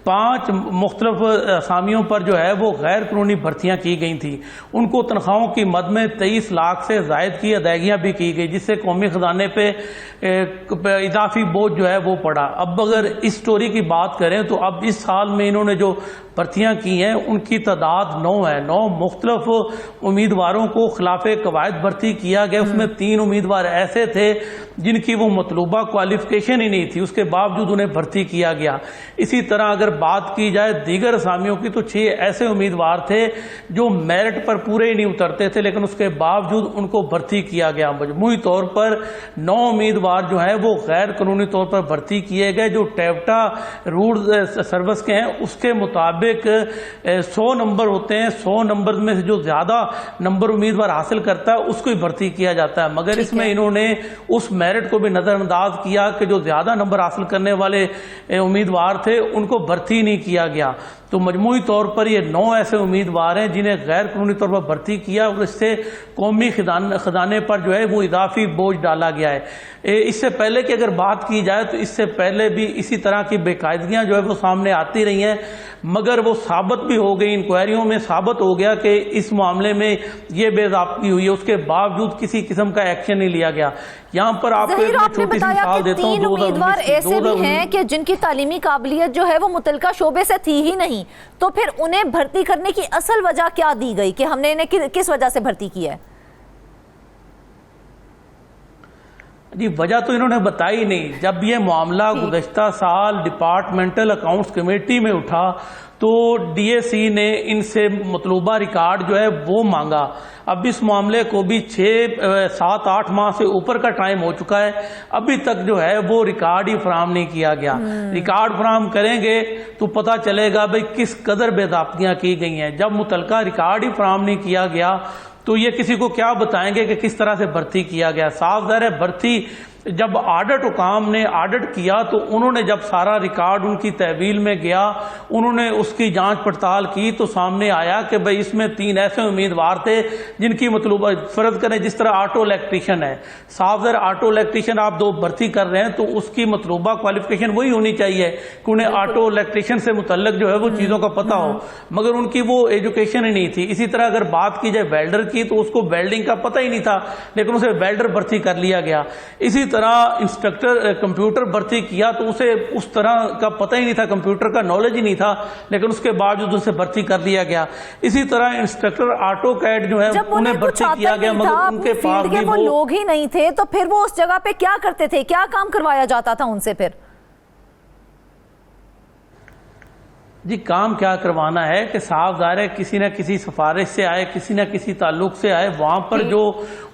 5 मुख्तलिफ असामियों पर जो है वो गैर कानूनी भर्तियां की गई थी। उनको तनख्वाहों की मद में 23 लाख से जायद की अदायगियां भी की गई, जिससे कौमी खजाने पे इजाफी बोझ जो है वो पड़ा। अब अगर इस स्टोरी की बात करें तो अब इस साल में इन्होंने जो भर्तियां की हैं उनकी तादाद 9 है। 9 मुख्तलिफ उम्मीदवारों को खिलाफ कवायद भर्ती किया गया। उसमें 3 उम्मीदवार ऐसे थे जिनकी वो मतलूबा क्वालिफिकेशन ही नहीं थी, उसके बावजूद उन्हें भर्ती किया गया। इसी तरह अगर बात की जाए दीगर असामियों की तो 6 ऐसे उम्मीदवार थे जो मेरिट पर पूरे ही नहीं उतरते थे, लेकिन उसके बावजूद उनको भर्ती किया गया। मजमूई तौर पर 9 उम्मीदवार जो है वो गैर कानूनी तौर पर भर्ती किए गए। जो टेवटा रूल सर्विस के हैं उसके मुताबिक 100 नंबर होते हैं, 100 नंबर में से जो ज्यादा नंबर उम्मीदवार हासिल करता है उसको ही भर्ती किया जाता है। मगर इसमें इन्होंने उस मेरिट को भी नजरअंदाज किया कि जो ज्यादा नंबर हासिल करने वाले उम्मीदवार थे उनको भर्ती नहीं किया गया। तो मजमूई तौर पर ये 9 ऐसे उम्मीदवार हैं जिन्हें गैर कानूनी तौर पर भर्ती किया और इससे कौमी खजाने पर जो है वो इजाफी बोझ डाला गया है। इससे पहले की अगर बात की जाए तो इससे पहले भी इसी तरह की बेकायदगियां जो है वो सामने आती रही हैं, मगर वो साबित भी हो गई, इंक्वायरियों में साबित हो गया कि इस मामले में ये बेज़ाब्ती हुई है। उसके बावजूद किसी किस्म का एक्शन नहीं लिया गया। यहाँ पर आपको एक छोटी सी मिसाल देता हूँ। 3 उम्मीदवार ऐसे भी हैं कि जिनकी तालीमी काबिलियत जो है वो मुतलका शोबे से थी ही नहीं, तो फिर उन्हें भर्ती करने की असल वजह क्या दी गई कि हमने इन्हें किस वजह से भर्ती किया है? जी वजह तो इन्होंने बताई नहीं। जब ये मामला गुज़श्ता साल डिपार्टमेंटल अकाउंट्स कमेटी में उठा तो डीएसी ने इनसे मतलूबा रिकॉर्ड जो है वो मांगा। अब इस मामले को भी 6-7-8 माह से ऊपर का टाइम हो चुका है, अभी तक जो है वो रिकॉर्ड ही फराहम नहीं किया गया। रिकॉर्ड फराहम करेंगे तो पता चलेगा भाई किस कदर बेदाब्तियां की गई हैं। जब मुतलका रिकॉर्ड ही फराहम नहीं किया गया तो ये किसी को क्या बताएंगे कि किस तरह से भर्ती किया गया। साफ ज़ाहिर है भर्ती जब ऑडिट हुकाम ने ऑडिट किया तो उन्होंने जब सारा रिकॉर्ड उनकी तहवील में गया, उन्होंने उसकी जांच पड़ताल की तो सामने आया कि भाई इसमें 3 ऐसे उम्मीदवार थे जिनकी मतलूबा फर्ज करें जिस तरह ऑटो इलेक्ट्रीशियन है, साफ ज़ाहिर ऑटो इलेक्ट्रीशियन आप 2 भर्ती कर रहे हैं तो उसकी मतलूबा क्वालिफिकेशन वही होनी चाहिए कि उन्हें ऑटो इलेक्ट्रीशियन से मुतल्लक जो है वो चीज़ों का पता हो, मगर उनकी वो एजुकेशन ही नहीं थी। इसी तरह अगर बात की जाए वेल्डर की तो उसको वेल्डिंग का पता ही नहीं था, लेकिन उसे वेल्डर भर्ती कर लिया गया। इसी तरह इंस्ट्रक्टर कंप्यूटर भर्ती किया तो उसे उस तरह का पता ही नहीं था, कंप्यूटर का नॉलेज ही नहीं था, लेकिन उसके बावजूद उसे भर्ती कर लिया गया। इसी तरह इंस्ट्रक्टर ऑटो कैड जो है उन्हें भर्ती किया गया, मगर उनके पास भी वो लोग ही नहीं थे, तो फिर वो उस जगह पे क्या करते थे, क्या काम करवाया जाता था उनसे? फिर जी काम क्या करवाना है कि साफ ज़ाहिर है किसी न किसी सिफारिश से आए, किसी न किसी ताल्लुक से आए, वहाँ पर जो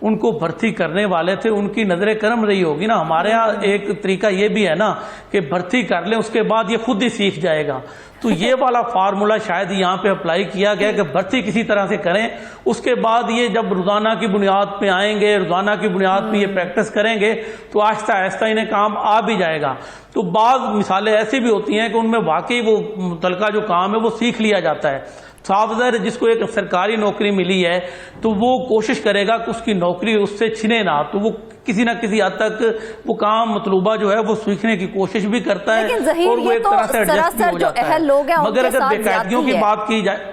उनको भर्ती करने वाले थे उनकी नजर करम रही होगी ना। हमारे यहाँ एक तरीका ये भी है ना कि भर्ती कर ले उसके बाद ये खुद ही सीख जाएगा, तो ये वाला फार्मूला शायद यहाँ पे अप्लाई किया गया कि भर्ती किसी तरह से करें, उसके बाद ये जब रोजाना की बुनियाद पे आएंगे, रोजाना की बुनियाद पे ये प्रैक्टिस करेंगे तो आहिस्ता आहिस्ता इन्हें काम आ भी जाएगा। तो बाज़ मिसालें ऐसी भी होती हैं कि उनमें वाकई वो मुतलका जो काम है वो सीख लिया जाता है। साफ ज़ाहिर जिसको एक सरकारी नौकरी मिली है तो वो कोशिश करेगा कि उसकी नौकरी उससे छिने ना, तो वो किसी ना किसी हद तक वो काम मतलूबा जो है वो सीखने की कोशिश भी करता है और वो एक तरह से एडजस्ट भी हो जाता है। मगर अगर बेकायदगियों की बात की जाए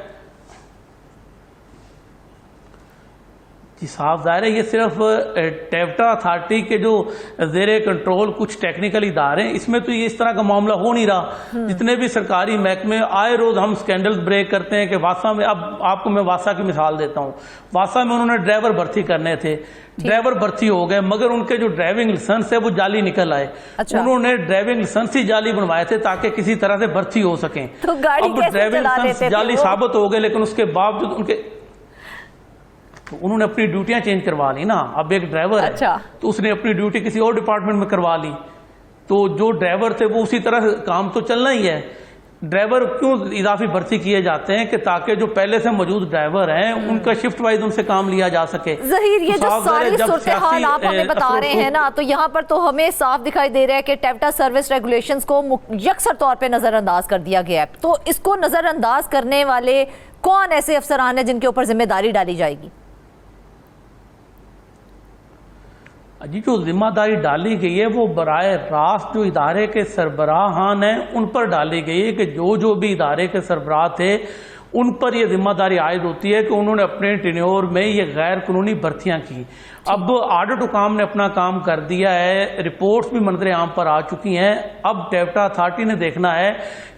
जी साफ जाहिर है ये सिर्फ टेप्टा अथॉरिटी के जो ज़ेरे कंट्रोल कुछ टेक्निकल इदारे हैं, इसमें तो ये इस तरह का मामला हो नहीं रहा। जितने भी सरकारी महकमे आए रोज़ हम स्कैंडल ब्रेक करते हैं कि वासा में, अब आपको मैं वासा की मिसाल देता हूँ, वासा में उन्होंने ड्राइवर भर्ती करने थे, ड्राइवर भर्ती हो गए मगर उनके जो ड्राइविंग लाइसेंस है वो जाली निकल आए। अच्छा। उन्होंने ड्राइविंग लाइसेंस ही जाली बनवाए थे ताकि किसी तरह से भर्ती हो सकें। तो गाड़ी अब कैसे ड्राइविंग चला लाइसेंस लेते थे जाली वो? साबित हो गए, लेकिन उसके बावजूद उन्होंने अपनी ड्यूटियां चेंज करवा ली ना। अब एक ड्राइवर है अच्छा। तो उसने अपनी ड्यूटी किसी और डिपार्टमेंट में करवा ली, तो जो ड्राइवर थे वो उसी तरह काम तो चलना ही है। ड्राइवर क्यों इजाफी भर्ती किए जाते हैं कि ताकि जो पहले से मौजूद ड्राइवर हैं उनका शिफ्ट वाइज उनसे काम लिया जा सके। ज़हीर, ये तो जो साफ ज़ाहिर सारी है, जब सूरत हाल आप हमें बता रहे हैं ना, तो यहाँ पर तो हमें साफ दिखाई दे रहा है कि टेप्टा सर्विस रेगुलेशंस को यकसर तौर पे नज़रअंदाज कर दिया गया है। तो इसको नज़रअंदाज करने वाले कौन ऐसे अफसरान हैं जिनके ऊपर जिम्मेदारी डाली जाएगी? जी जो जिम्मेदारी डाली गई है वो बराए रास्त जो इदारे के सरबराहान हैं उन पर डाली गई है कि जो भी इदारे के सरबराह थे उन पर यह जिम्मेदारी आयद होती है कि उन्होंने अपने टेन्योर में ये गैर कानूनी भर्तियां की। अब आर्डर टू काम ने अपना काम कर दिया है, रिपोर्ट्स भी मंजर आम पर आ चुकी हैं। अब टेप्टा अथॉरिटी ने देखना है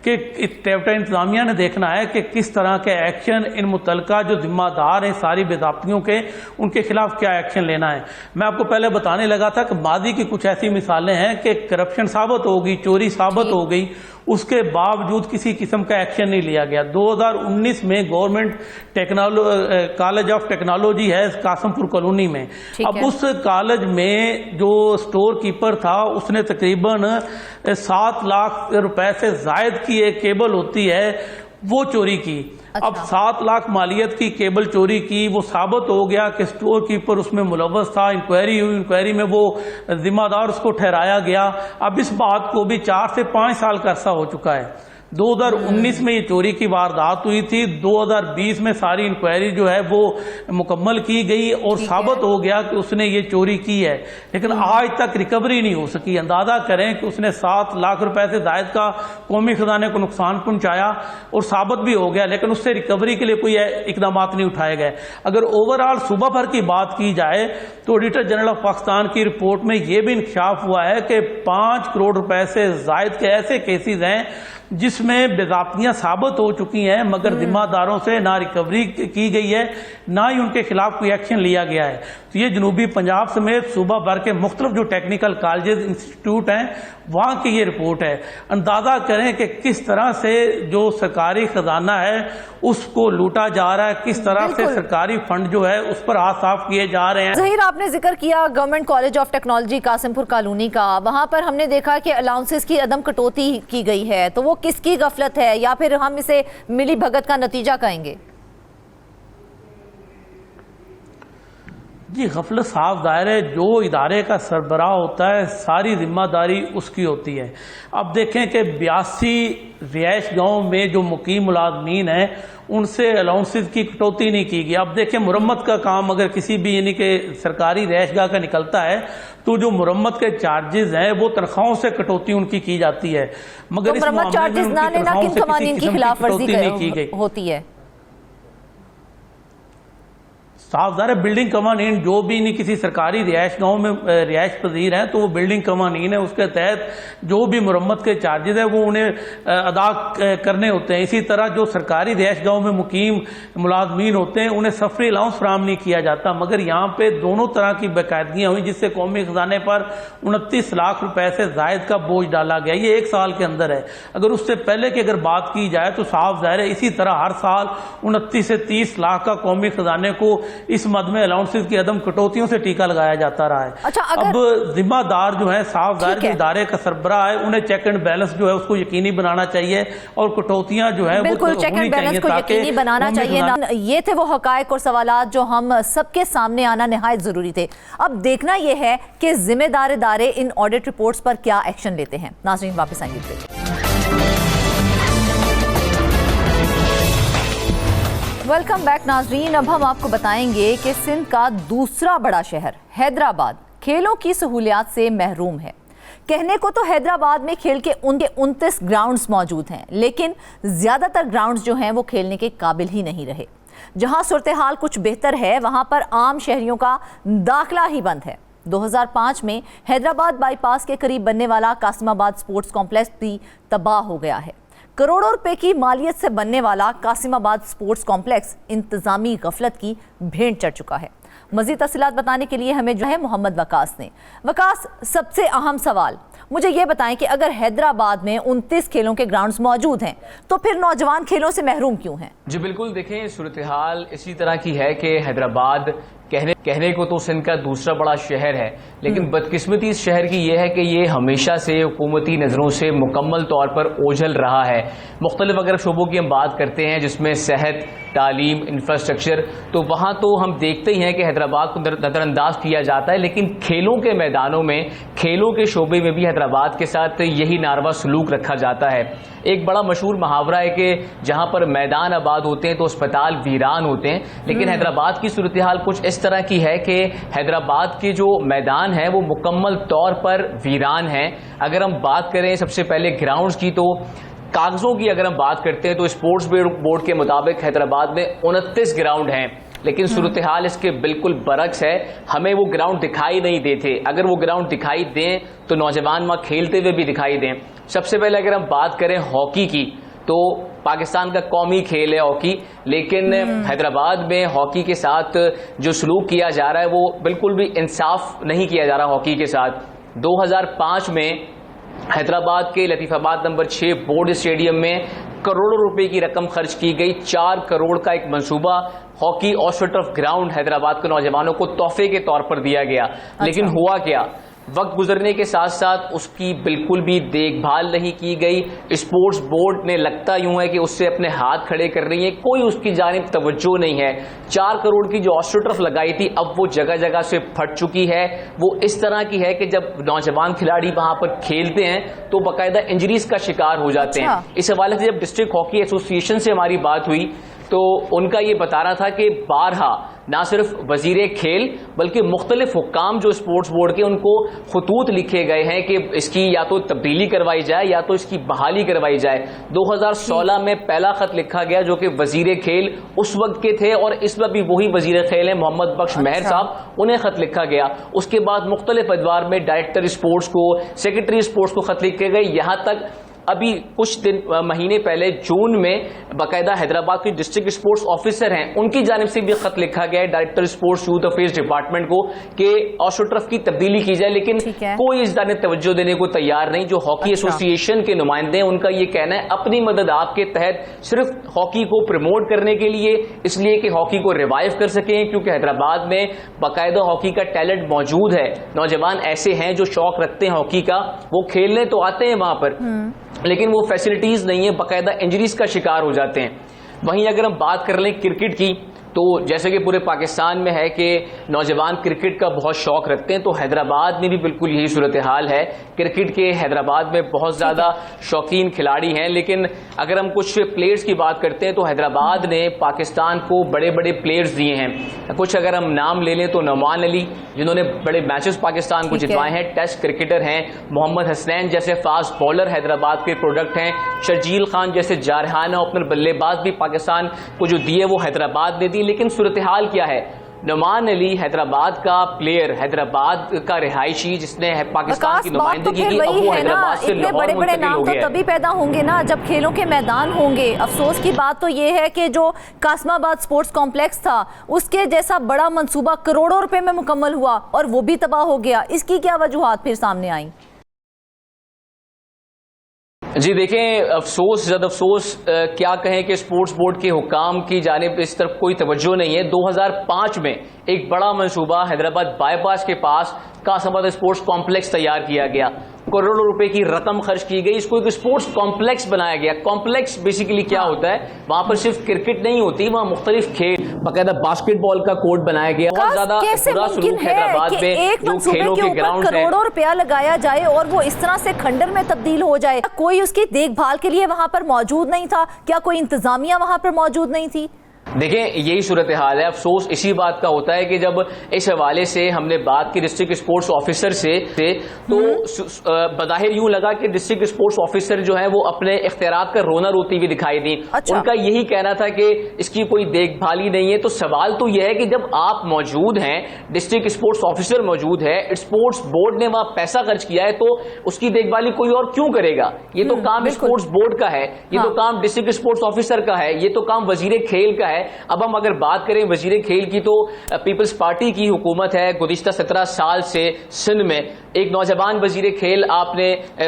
कि टेप्टा इंतजामिया ने देखना है कि किस तरह के एक्शन इन मुतलका जो जिम्मेदार हैं सारी बेदाब्तियों के, उनके खिलाफ क्या एक्शन लेना है। मैं आपको पहले बताने लगा था कि मादी की कुछ ऐसी मिसालें हैं कि करप्शन साबित हो गई, चोरी साबित हो गई, उसके बावजूद किसी किस्म का एक्शन नहीं लिया गया। 2019 में गवर्नमेंट कॉलेज ऑफ टेक्नोलॉजी है कासमपुर कॉलोनी में, अब उस कॉलेज में जो स्टोर कीपर था उसने तकरीबन 7 लाख रुपए से जायद की एक केबल होती है वो चोरी की। अच्छा। अब 7 लाख मालियत की केबल चोरी की, वो साबित हो गया कि स्टोर कीपर उसमें मुलव्वस था। इंक्वायरी हुई, इंक्वायरी में वो जिम्मेदार उसको ठहराया गया। अब इस बात को भी 4 से 5 साल का अरसा हो चुका है। 2019 में ये चोरी की वारदात हुई थी, 2020 में सारी इंक्वायरी जो है वो मुकम्मल की गई और साबित हो गया कि उसने ये चोरी की है, लेकिन आज तक रिकवरी नहीं हो सकी। अंदाजा करें कि उसने 7 लाख रुपए से जायद का कौमी खजाने को नुकसान पहुंचाया और साबित भी हो गया, लेकिन उससे रिकवरी के लिए कोई इकदाम नहीं उठाए गए। अगर ओवरऑल सूबा भर की बात की जाए तो ऑडिटर जनरल ऑफ पाकिस्तान की रिपोर्ट में यह भी इंकशाफ हुआ है कि 5 करोड़ रुपए से जायद के ऐसे केसेस हैं जिसमें बेज़ाब्तियां साबित हो चुकी हैं मगर जिम्मेदारों से ना रिकवरी की गई है ना ही उनके खिलाफ कोई एक्शन लिया गया है। तो ये जनूबी पंजाब समेत सूबा भर के मुख्तलिफ जो टेक्निकल कॉलेजेस इंस्टीट्यूट हैं वहाँ की ये रिपोर्ट है। अंदाज़ा करें कि किस तरह से जो सरकारी खजाना है उसको लूटा जा रहा है, किस तरह से सरकारी फंड जो है उस पर हाथ साफ किए जा रहे हैं। ज़हीर, आपने जिक्र किया government college of technology Kasimpur colony का, वहाँ पर हमने देखा कि अलाउंसेस की अदम कटौती की गई है, तो वो किसकी गफलत है या फिर हम इसे मिली भगत का नतीजा कहेंगे? जी गफलत साफ जाहिर है, जो इदारे का सरबराह होता है सारी जिम्मेदारी उसकी होती है। अब देखें कि 82 रिहायश गाँव में जो मुकीम मुलाजमीन हैं उनसे अलाउंसेस की कटौती नहीं की गई। अब देखें मुरम्मत का काम अगर किसी भी यानी कि सरकारी रिहायशगाह का निकलता है तो जो मुरम्मत के चार्जेस हैं वो तनख्वाहों से कटौती उनकी की जाती है, मगर इस मामले में उनकी तनख्वाहों से किसी किस्म की कटौती नहीं की गई होती है। साफ ज़ाहिर बिल्डिंग कवानीन जो भी नहीं किसी सरकारी रिहायश गाँव में रिहायश पजीर हैं तो वो बिल्डिंग कवानीन है, उसके तहत जो भी मुरम्मत के चार्जेस है वो उन्हें अदा करने होते हैं। इसी तरह जो सरकारी रिहायश गाँव में मुकीम मुलाजमीन होते हैं उन्हें सफरी अलाउंस फराहम नहीं किया जाता, मगर यहाँ पे दोनों तरह की बाकायदगियाँ हुई जिससे कौमी खजाने पर 29 लाख रुपए से जायद का बोझ डाला गया। ये 1 साल के अंदर है। अगर उससे पहले की अगर बात की जाए तो साफ ज़ाहिर है इसी तरह हर साल 29 से 30 लाख का कौमी खजाने को इस मद में अलाउंसेस की अदम कटौतियों से टीका लगाया जाता रहा है। अच्छा, अब जिम्मेदार जो है साफ ज़ाहिर जो इदारे का सरबराह है उन्हें चेक एंड बैलेंस जो है उसको यकीनी बनाना चाहिए और कटौतियां जो है बिल्कुल चेक एंड बैलेंस को यकीनी बनाना चाहिए। ये थे वो हकायक और सवालात जो हम सबके सामने आना निहायत जरूरी थे। अब देखना यह है कि जिम्मेदार इदारे इन ऑडिट रिपोर्ट्स पर क्या एक्शन लेते हैं। नाज़रीन वापस आएंगे। वेलकम बैक नाजरीन। अब हम आपको बताएंगे कि सिंध का दूसरा बड़ा शहर हैदराबाद खेलों की सहूलियात से महरूम है। कहने को तो हैदराबाद में खेल के उनके 29 ग्राउंड्स मौजूद हैं, लेकिन ज़्यादातर ग्राउंड्स जो हैं वो खेलने के काबिल ही नहीं रहे। जहां सूरत हाल कुछ बेहतर है, वहां पर आम शहरियों का दाखिला ही बंद है। 2005 में हैदराबाद बाईपास के करीब बनने वाला कासिमाबाद स्पोर्ट्स कॉम्प्लेक्स भी तबाह हो गया है। करोड़ों रुपए की मालियत से बनने वाला कासिमाबाद स्पोर्ट्स कॉम्प्लेक्स इंतजामी गफलत की भेंट चढ़ चुका है। मजीद तफसीलात बताने के लिए हमें जो है मोहम्मद वकास ने। वकास, सबसे अहम सवाल मुझे ये बताएं कि अगर हैदराबाद में 29 खेलों के ग्राउंड्स मौजूद हैं तो फिर नौजवान खेलों से महरूम क्यों हैं? जी बिल्कुल, देखें सूरत हाल इसी तरह की है कि हैदराबाद कहने को तो सिंध का दूसरा बड़ा शहर है, लेकिन बदकिस्मती इस शहर की यह है कि ये हमेशा से हुकूमती नज़रों से मुकम्मल तौर पर ओझल रहा है। मुख्तलिफ अगर शोबों की हम बात करते हैं जिसमें सेहत, तालीम, इंफ्रास्ट्रक्चर, तो वहाँ तो हम देखते ही हैं कि हैदराबाद को नज़रअंदाज किया जाता है, लेकिन खेलों के मैदानों में, खेलों के शोबे में भी हैदराबाद के साथ यही नारवा सलूक रखा जाता है। एक बड़ा मशहूर मुहावरा है कि जहाँ पर मैदान आबाद होते हैं तो अस्पताल वीरान होते हैं, लेकिन हैदराबाद की सूरत हाल कुछ इस तरह की है कि हैदराबाद के जो मैदान है वो मुकम्मल तौर पर वीरान है। अगर हम बात करें सबसे पहले ग्राउंड्स की, तो कागजों की अगर हम बात करते हैं तो स्पोर्ट्स बोर्ड के मुताबिक हैदराबाद में 29 ग्राउंड हैं, लेकिन सूरत हाल इसके बिल्कुल बरक्स है। हमें वो ग्राउंड दिखाई नहीं देते। अगर वो ग्राउंड दिखाई दें तो नौजवान वहाँ खेलते हुए भी दिखाई दें। सबसे पहले अगर हम बात करें हॉकी की, तो पाकिस्तान का कौमी खेल है हॉकी, लेकिन हैदराबाद में हॉकी के साथ जो सलूक किया जा रहा है वो बिल्कुल भी इंसाफ नहीं किया जा रहा हॉकी के साथ। 2005 में हैदराबाद के लतीफाबाद नंबर 6 बोर्ड स्टेडियम में करोड़ों रुपए की रकम खर्च की गई। 4 करोड़ का एक मंसूबा हॉकी ऑस्ट्रोटर्फ ग्राउंड हैदराबाद के नौजवानों को तोहफे के तौर पर दिया गया। लेकिन हुआ क्या, वक्त गुजरने के साथ साथ उसकी बिल्कुल भी देखभाल नहीं की गई। स्पोर्ट्स बोर्ड ने लगता यूं है कि उससे अपने हाथ खड़े कर रही है, कोई उसकी जानिब तवज्जो नहीं है। 4 करोड़ की जो ऑस्ट्रोटर्फ लगाई थी अब वो जगह जगह से फट चुकी है। वो इस तरह की है कि जब नौजवान खिलाड़ी वहां पर खेलते हैं तो बाकायदा इंजरीज का शिकार हो जाते हैं। इस हवाले से जब डिस्ट्रिक्ट हॉकी एसोसिएशन से हमारी बात हुई तो उनका ये बताना था कि बारहा ना सिर्फ वजीरे खेल बल्कि मुख्तलिफ हुक्काम जो स्पोर्ट्स बोर्ड के, उनको खतूत लिखे गए हैं कि इसकी या तो तब्दीली करवाई जाए या तो इसकी बहाली करवाई जाए। 2016 में पहला खत लिखा गया जो कि वजीरे खेल उस वक्त के थे और इस वक्त भी वही वजीरे खेल हैं, मोहम्मद बख्श मेहर साहब, उन्हें खत लिखा गया। उसके बाद मुख्तलिफ अदवार में डायरेक्टर स्पोर्ट्स को, सेक्रेटरी स्पोर्ट्स को खत लिखे गए। यहाँ तक अभी कुछ महीने पहले जून में बाकायदा हैदराबाद के डिस्ट्रिक्ट स्पोर्ट्स ऑफिसर हैं, उनकी जानिब से भी खत लिखा गया है director sports youth affairs department को कि ऑस्ट्रोटर्फ की तब्दीली की जाए, लेकिन कोई इस जानिब तवज्जो देने को तैयार नहीं। जो हॉकी एसोसिएशन के नुमाइंदे हैं उनका ये कहना है अपनी मदद आपके तहत सिर्फ हॉकी को प्रमोट करने के लिए, इसलिए कि हॉकी को रिवाइव कर सकें, क्योंकि हैदराबाद में बाकायदा हॉकी का टैलेंट मौजूद है। नौजवान ऐसे हैं जो शौक रखते हैं हॉकी का, वो खेलने तो आते हैं वहां पर, लेकिन वो फैसिलिटीज नहीं है, बाकायदा इंजरीज का शिकार हो जाते हैं। वहीं अगर हम बात कर लें क्रिकेट की, तो जैसे कि पूरे पाकिस्तान में है कि नौजवान क्रिकेट का बहुत शौक रखते हैं, तो हैदराबाद में भी बिल्कुल यही सूरत हाल है। क्रिकेट के हैदराबाद में बहुत ज़्यादा शौकीन खिलाड़ी हैं, लेकिन अगर हम कुछ प्लेयर्स की बात करते हैं तो हैदराबाद ने पाकिस्तान को बड़े बड़े प्लेयर्स दिए हैं। कुछ अगर हम नाम ले लें तो नौमान अली, जिन्होंने बड़े मैचेस पाकिस्तान को जितवाए हैं, टेस्ट क्रिकेटर हैं। मोहम्मद हसनैन जैसे फास्ट बॉलर हैदराबाद के प्रोडक्ट हैं। शर्जील खान जैसे जारहाना ओपनर बल्लेबाज भी पाकिस्तान को जो दिए वो हैदराबाद ने दी। लेकिन सूरत हाल क्या है, नौमान अली हैदराबाद का प्लेयर, हैदराबाद का रिहायशी जिसने पाकिस्तान की नुमाइंदगी की, अब वो हैदराबाद से लाहौर बड़े बड़े नाम तो तभी पैदा होंगे ना जब खेलों के मैदान होंगे। अफसोस की बात तो ये है कि जो कासिमाबाद स्पोर्ट्स कॉम्प्लेक्स था उसके जैसा बड़ा मंसूबा करोड़ों रुपए में मुकम्मल हुआ और वो भी तबाह हो गया। इसकी क्या वजूहात फिर सामने आई? जी देखें, अफसोस जद अफसोस क्या कहें कि स्पोर्ट्स बोर्ड के हुकाम की जानिब इस तरफ कोई तवज्जो नहीं है। 2005 में एक बड़ा मंसूबा हैदराबाद बाईपास के पास कासिमाबाद स्पोर्ट्स कॉम्प्लेक्स तैयार किया गया, करोड़ों रुपए की रकम खर्च की गई, इसको एक स्पोर्ट्स कॉम्प्लेक्स बनाया गया। कॉम्प्लेक्स बेसिकली क्या होता है, वहां पर सिर्फ क्रिकेट नहीं होती, वहां मुख्तलिफ खेल, बाकायदा बास्केटबॉल का कोर्ट बनाया गया। बहुत ज्यादा बुरा सलूक हैदराबाद में जो खेलों के ग्राउंड है, करोड़ों रुपया लगाया जाए और वो इस तरह से खंडर में तब्दील हो जाए। कोई उसकी देखभाल के लिए वहां पर मौजूद नहीं था? क्या कोई इंतजामिया वहां पर मौजूद नहीं थी? देखें, यही सूरत हाल है। अफसोस इसी बात का होता है कि जब इस हवाले से हमने बात की डिस्ट्रिक्ट स्पोर्ट्स ऑफिसर से तो बज़ाहिर यूं लगा कि डिस्ट्रिक्ट स्पोर्ट्स ऑफिसर जो है वो अपने इख्तियारात का रोना रोती हुई दिखाई दी। अच्छा। उनका यही कहना था कि इसकी कोई देखभाल ही नहीं है। तो सवाल तो यह है कि जब आप मौजूद हैं, डिस्ट्रिक्ट स्पोर्ट्स ऑफिसर मौजूद है, स्पोर्ट्स बोर्ड ने वहां पैसा खर्च किया है, तो उसकी देखभाली कोई और क्यों करेगा? ये तो काम स्पोर्ट्स बोर्ड का है, ये तो काम डिस्ट्रिक्ट स्पोर्ट्स ऑफिसर का है, ये तो काम वजीर खेल का है। अब हम अगर बात करें वजीर खेल की, तो पीपल्स पार्टी की हुकूमत है। गुज़िश्ता 17 साल से सिंध में एक नौजवान वजीर खेल आपने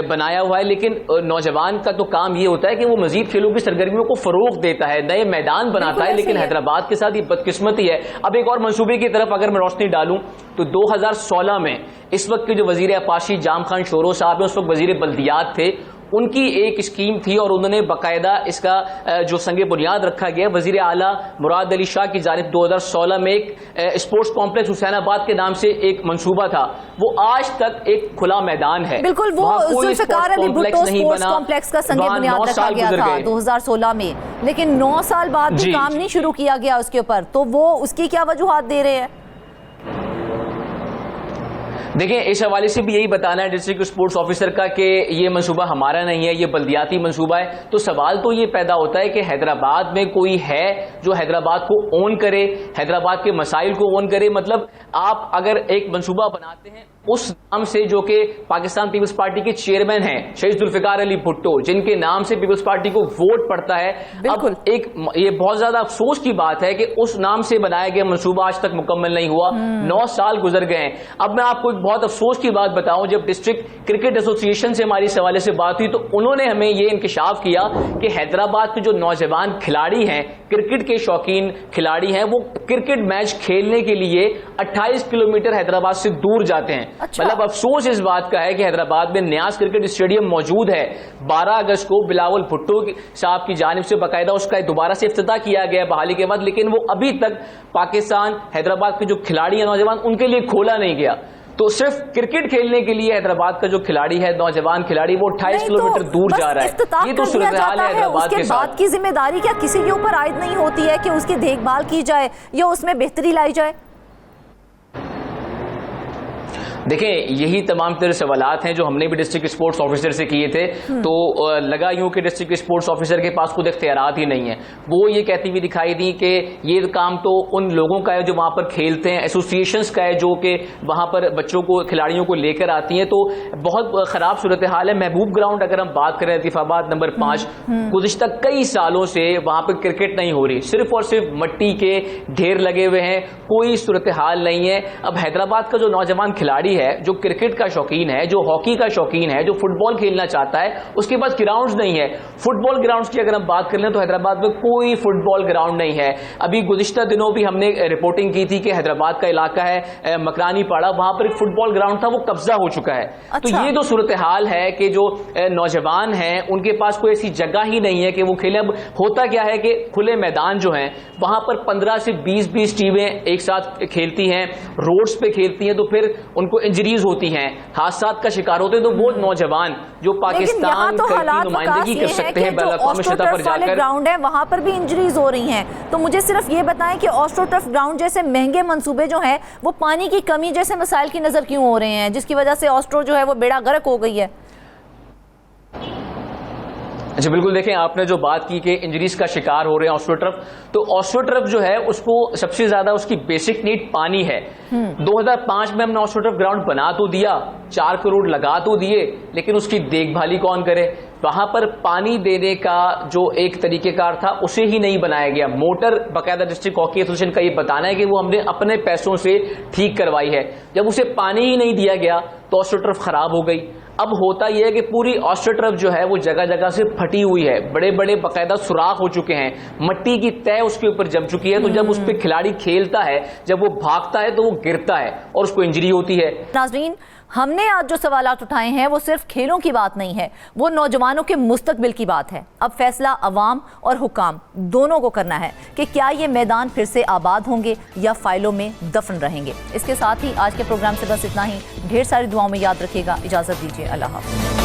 बनाया हुआ है, लेकिन नौजवान का तो काम ये होता है कि वो मजीद खेलों की सरगर्मियों को फरोग देता है, नए मैदान बनाता है। लेकिन हैदराबाद के साथ ये बदकिस्मती है। अब एक और मंसूबे की तरफ अगर मैं रोशनी डालूं तो 2016 में इस वक्त के जो वजीर आपाशी जाम खान शोरो साहब है, उस वक्त वजीर बल्दियात थे, उनकी एक स्कीम थी और उन्होंने बाकायदा इसका जो संगे बुनियाद रखा गया। वजीर आला मुराद अली शाह की जानिब 2016 में एक स्पोर्ट्स कॉम्प्लेक्स हुसैनाबाद के नाम से एक मंसूबा था, वो आज तक एक खुला मैदान है। बिल्कुल, वो जुल्फ़िकार अली भुट्टो स्पोर्ट्स कॉम्प्लेक्स का संगे बुनियाद रखा गया था 2016 में, लेकिन 9 साल बाद भी काम नहीं शुरू किया गया उसके ऊपर। तो वो उसकी क्या वजूहात दे रहे हैं? देखिए, इस हवाले से भी यही बताना है डिस्ट्रिक्ट स्पोर्ट्स ऑफिसर का कि ये मंसूबा हमारा नहीं है, ये बल्दियाती मंसूबा है। तो सवाल तो ये पैदा होता है कि हैदराबाद में कोई है जो हैदराबाद को ओन करे, हैदराबाद के मसाइल को ओन करे। मतलब आप अगर एक मंसूबा बनाते हैं उस नाम से, जो कि पाकिस्तान पीपल्स पार्टी के चेयरमैन हैं शहीद जुल्फ़िकार अली भुट्टो, जिनके नाम से पीपल्स पार्टी को वोट पड़ता है। अब एक ये बहुत ज्यादा अफसोस की बात है कि उस नाम से बनाया गया मंसूबा आज तक मुकम्मल नहीं हुआ। 9 साल गुजर गए हैं। अब मैं आपको एक बहुत अफसोस की बात बताऊं, जब डिस्ट्रिक्ट क्रिकेट एसोसिएशन से हमारी इस हवाले से बात हुई तो उन्होंने हमें ये इंकशाफ किया कि हैदराबाद के जो नौजवान खिलाड़ी हैं, क्रिकेट के शौकीन खिलाड़ी हैं, वो क्रिकेट मैच खेलने के लिए 28 किलोमीटर हैदराबाद से दूर जाते हैं। अच्छा। मतलब अफसोस इस बात का है कि हैदराबाद में न्याज क्रिकेट स्टेडियम मौजूद है। 12 अगस्त को बिलावल भुट्टो साहब की जानिब से बाकायदा उसका दोबारा से इफ्तिताह किया गया बहाली के बाद, लेकिन वो अभी तक पाकिस्तान हैदराबाद के जो खिलाड़ी हैं नौजवान, उनके लिए खोला नहीं गया। तो सिर्फ क्रिकेट खेलने के लिए हैदराबाद का जो खिलाड़ी है, नौजवान खिलाड़ी, वो 28 किलोमीटर दूर जा रहा है। ये तो सूरत हाल है हैदराबाद के साथ। बाद की जिम्मेदारी क्या किसी के ऊपर आयद नहीं होती है कि उसकी देखभाल की जाए या उसमें बेहतरी लाई जाए? देखें, यही तमाम तरह सवालात हैं जो हमने भी डिस्ट्रिक्ट स्पोर्ट्स ऑफिसर से किए थे। तो लगा यूं कि डिस्ट्रिक्ट स्पोर्ट्स ऑफिसर के पास खुद इख्तियारात ही नहीं है। वो ये कहती हुई दिखाई दी कि ये काम तो उन लोगों का है जो वहां पर खेलते हैं, एसोसिएशंस का है जो कि वहां पर बच्चों को, खिलाड़ियों को लेकर आती हैं। तो बहुत खराब सूरत हाल है। महबूब ग्राउंड अगर हम बात करें, लतीफाबाद नंबर 5, गुज़िश्ता कई सालों से वहां पर क्रिकेट नहीं हो रही, सिर्फ और सिर्फ मिट्टी के ढेर लगे हुए हैं, कोई सूरत हाल नहीं है। अब हैदराबाद का जो नौजवान खिलाड़ी है, जो क्रिकेट का शौकीन है, जो हॉकी का शौकीन है, जो फुटबॉल खेलना चाहता है, उसके पास ग्राउंड्स नहीं है। फुटबॉल ग्राउंड्स की अगर हम बात कर लें तो हैदराबाद में कोई फुटबॉल ग्राउंड नहीं है। अभी गुज़िश्ता दिनों भी हमने रिपोर्टिंग की थी कि हैदराबाद का इलाका है मकरानी पाड़ा, वहां पर एक फुटबॉल ग्राउंड था, वो कब्जा हो चुका है। अच्छा। तो ये तो सूरत हाल है कि जो नौजवान हैं उनके पास कोई ऐसी जगह ही नहीं है कि वो खेले। अब होता क्या है कि खुले मैदान जो हैं वहां पर 15 से 20 टीमें एक साथ खेलती हैं, रोड्स पे खेलती हैं, तो फिर उनको इंजरीज होती हैं, हादसात का शिकार होते हैं। तो वो नौजवान जो पाकिस्तान की नुमाइंदगी कर सकते हैं बैनुल-अक़वामी सतह पर जाकर, ग्राउंड है वहां पर भी इंजरीज हो रही हैं। तो मुझे सिर्फ ये बताएं कि ऑस्ट्रोटर्फ ग्राउंड जैसे महंगे मंसूबे जो हैं वो पानी की कमी जैसे मसाइल की नजर क्यों हो रहे हैं, जिसकी वजह से ऑस्ट्रो जो है वो बेड़ा गर्क हो गई है? अच्छा, बिल्कुल। देखें, आपने जो बात की कि इंजरीज का शिकार हो रहे हैं ऑस्ट्रोटर्फ, तो ऑस्ट्रोटर्फ जो है उसको सबसे ज्यादा उसकी बेसिक नीड पानी है। 2005 में हमने ऑस्ट्रोटर्फ ग्राउंड बना तो दिया, 4 करोड़ लगा तो दिए, लेकिन उसकी देखभाली कौन करे? वहां पर पानी देने का जो एक तरीकेकार था उसे ही नहीं बनाया गया। मोटर बाकायदा डिस्ट्रिक्ट हॉकी एसोसिएशन का ये बताना है कि वो हमने अपने पैसों से ठीक करवाई है। जब उसे पानी ही नहीं दिया गया तो ऑस्ट्रोटर्फ खराब हो गई। अब होता यह है कि पूरी ऑस्ट्रोटर्फ जो है वो जगह जगह से फटी हुई है, बड़े बड़े बाकायदा सुराख हो चुके हैं, मिट्टी की तय उसके ऊपर जम चुकी है। तो जब उस पर खिलाड़ी खेलता है, जब वो भागता है, तो वो गिरता है और उसको इंजरी होती है। नाज़रीन, हमने आज जो सवालात उठाए हैं वो सिर्फ खेलों की बात नहीं है, वो नौजवानों के मुस्तकबिल की बात है। अब फैसला अवाम और हुकाम दोनों को करना है कि क्या ये मैदान फिर से आबाद होंगे या फाइलों में दफन रहेंगे। इसके साथ ही आज के प्रोग्राम से बस इतना ही। ढेर सारी दुआओं में याद रखिएगा। इजाज़त दीजिए। अल्लाह हाफ़िज़।